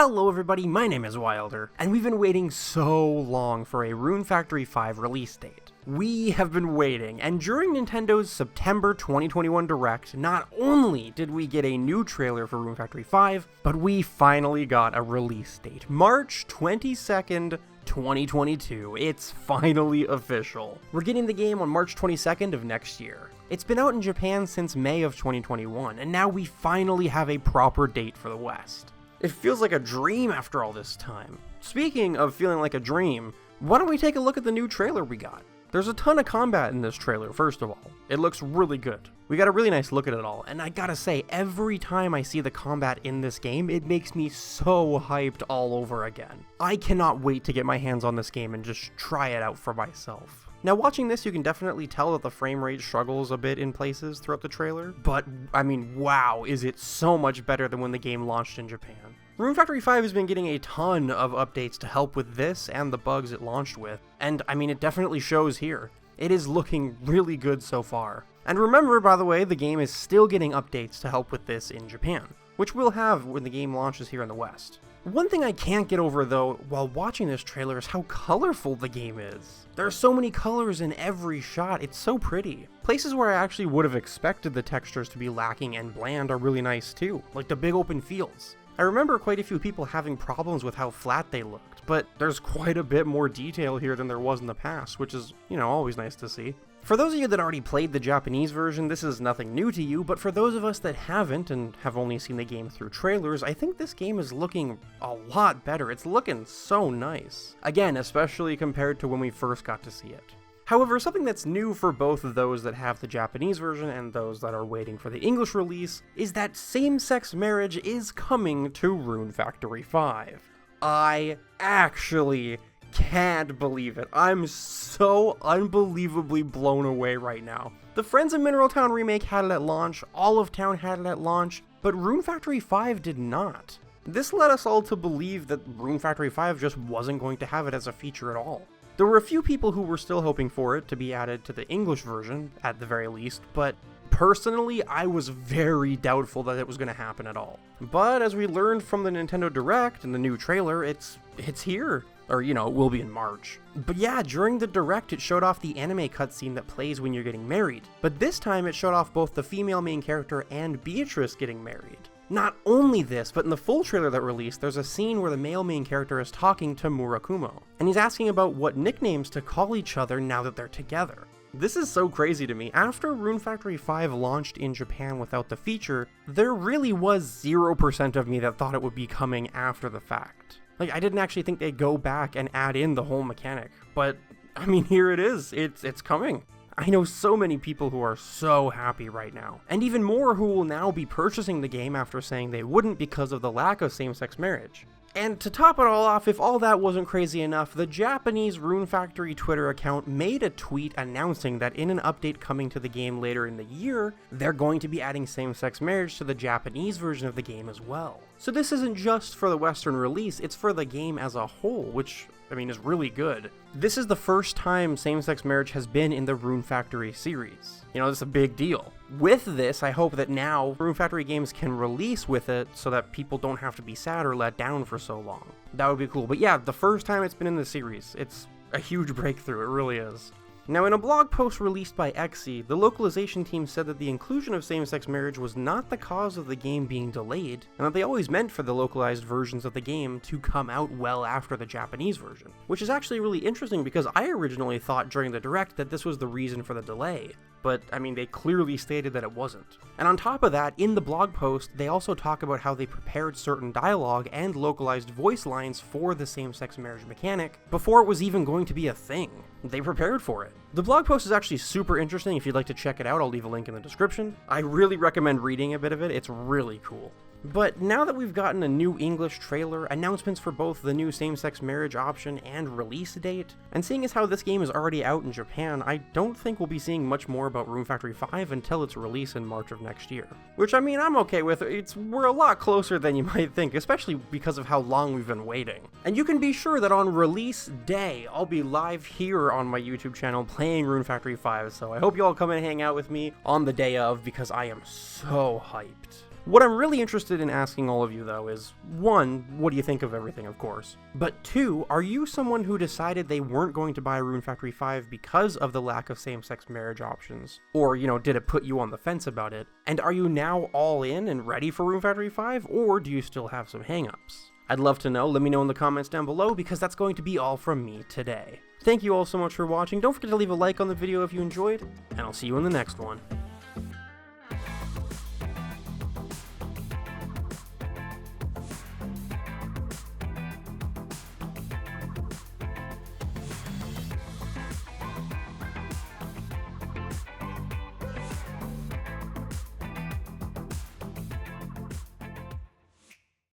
Hello everybody, my name is Wilder, and we've been waiting so long for a Rune Factory 5 release date. We have been waiting, and during Nintendo's September 2021 Direct, not only did we get a new trailer for Rune Factory 5, but we finally got a release date, March 22nd, 2022. It's finally official. We're getting the game on March 22nd of next year. It's been out in Japan since May of 2021, and now we finally have a proper date for the West. It feels like a dream after all this time. Speaking of feeling like a dream, why don't we take a look at the new trailer we got? There's a ton of combat in this trailer, first of all. It looks really good. We got a really nice look at it all, and I gotta say, every time I see the combat in this game, it makes me so hyped all over again. I cannot wait to get my hands on this game and just try it out for myself. Now, watching this, you can definitely tell that the frame rate struggles a bit in places throughout the trailer, but, I mean, wow, is it so much better than when the game launched in Japan. Rune Factory 5 has been getting a ton of updates to help with this and the bugs it launched with, and, I mean, it definitely shows here. It is looking really good so far. And remember, by the way, the game is still getting updates to help with this in Japan, which we'll have when the game launches here in the West. One thing I can't get over, though, while watching this trailer is how colorful the game is. There are so many colors in every shot, it's so pretty. Places where I actually would have expected the textures to be lacking and bland are really nice too, like the big open fields. I remember quite a few people having problems with how flat they looked, but there's quite a bit more detail here than there was in the past, which is, always nice to see. For those of you that already played the Japanese version, this is nothing new to you, but for those of us that haven't and have only seen the game through trailers, I think this game is looking a lot better. It's looking so nice. Again, especially compared to when we first got to see it. However, something that's new for both of those that have the Japanese version and those that are waiting for the English release is that same-sex marriage is coming to Rune Factory 5. I actually can't believe it. I'm so unbelievably blown away right now. The Friends of Mineral Town remake had it at launch, all of Town had it at launch, but Rune Factory 5 did not. This led us all to believe that Rune Factory 5 just wasn't going to have it as a feature at all. There were a few people who were still hoping for it to be added to the English version, at the very least, but personally, I was very doubtful that it was going to happen at all. But as we learned from the Nintendo Direct and the new trailer, it's here. Or, it will be in March. But yeah, during the Direct, it showed off the anime cutscene that plays when you're getting married. But this time, it showed off both the female main character and Beatrice getting married. Not only this, but in the full trailer that released, there's a scene where the male main character is talking to Murakumo, and he's asking about what nicknames to call each other now that they're together. This is so crazy to me. After Rune Factory 5 launched in Japan without the feature, there really was 0% of me that thought it would be coming after the fact. Like, I didn't actually think they'd go back and add in the whole mechanic, but, I mean, here it is. It's coming. I know so many people who are so happy right now, and even more who will now be purchasing the game after saying they wouldn't because of the lack of same-sex marriage. And to top it all off, if all that wasn't crazy enough, the Japanese Rune Factory Twitter account made a tweet announcing that in an update coming to the game later in the year, they're going to be adding same-sex marriage to the Japanese version of the game as well. So this isn't just for the Western release, it's for the game as a whole, which, is really good. This is the first time same-sex marriage has been in the Rune Factory series. It's a big deal. With this, I hope that now Rune Factory games can release with it so that people don't have to be sad or let down for so long. That would be cool. But yeah, the first time it's been in the series. It's a huge breakthrough, it really is. Now, in a blog post released by Xe, the localization team said that the inclusion of same-sex marriage was not the cause of the game being delayed, and that they always meant for the localized versions of the game to come out well after the Japanese version. Which is actually really interesting because I originally thought during the Direct that this was the reason for the delay, but they clearly stated that it wasn't. And on top of that, in the blog post, they also talk about how they prepared certain dialogue and localized voice lines for the same-sex marriage mechanic before it was even going to be a thing. They prepared for it. The blog post is actually super interesting. If you'd like to check it out, I'll leave a link in the description. I really recommend reading a bit of it. It's really cool. But now that we've gotten a new English trailer, announcements for both the new same-sex marriage option and release date, and seeing as how this game is already out in Japan, I don't think we'll be seeing much more about Rune Factory 5 until its release in March of next year. Which, I'm okay with. We're a lot closer than you might think, especially because of how long we've been waiting. And you can be sure that on release day, I'll be live here on my YouTube channel playing Rune Factory 5, so I hope you all come and hang out with me on the day of, because I am so hyped. What I'm really interested in asking all of you though is, 1, what do you think of everything, of course? But 2, are you someone who decided they weren't going to buy Rune Factory 5 because of the lack of same-sex marriage options? Or, you know, did it put you on the fence about it? And are you now all in and ready for Rune Factory 5, or do you still have some hangups? I'd love to know. Let me know in the comments down below, because that's going to be all from me today. Thank you all so much for watching. Don't forget to leave a like on the video if you enjoyed, and I'll see you in the next one.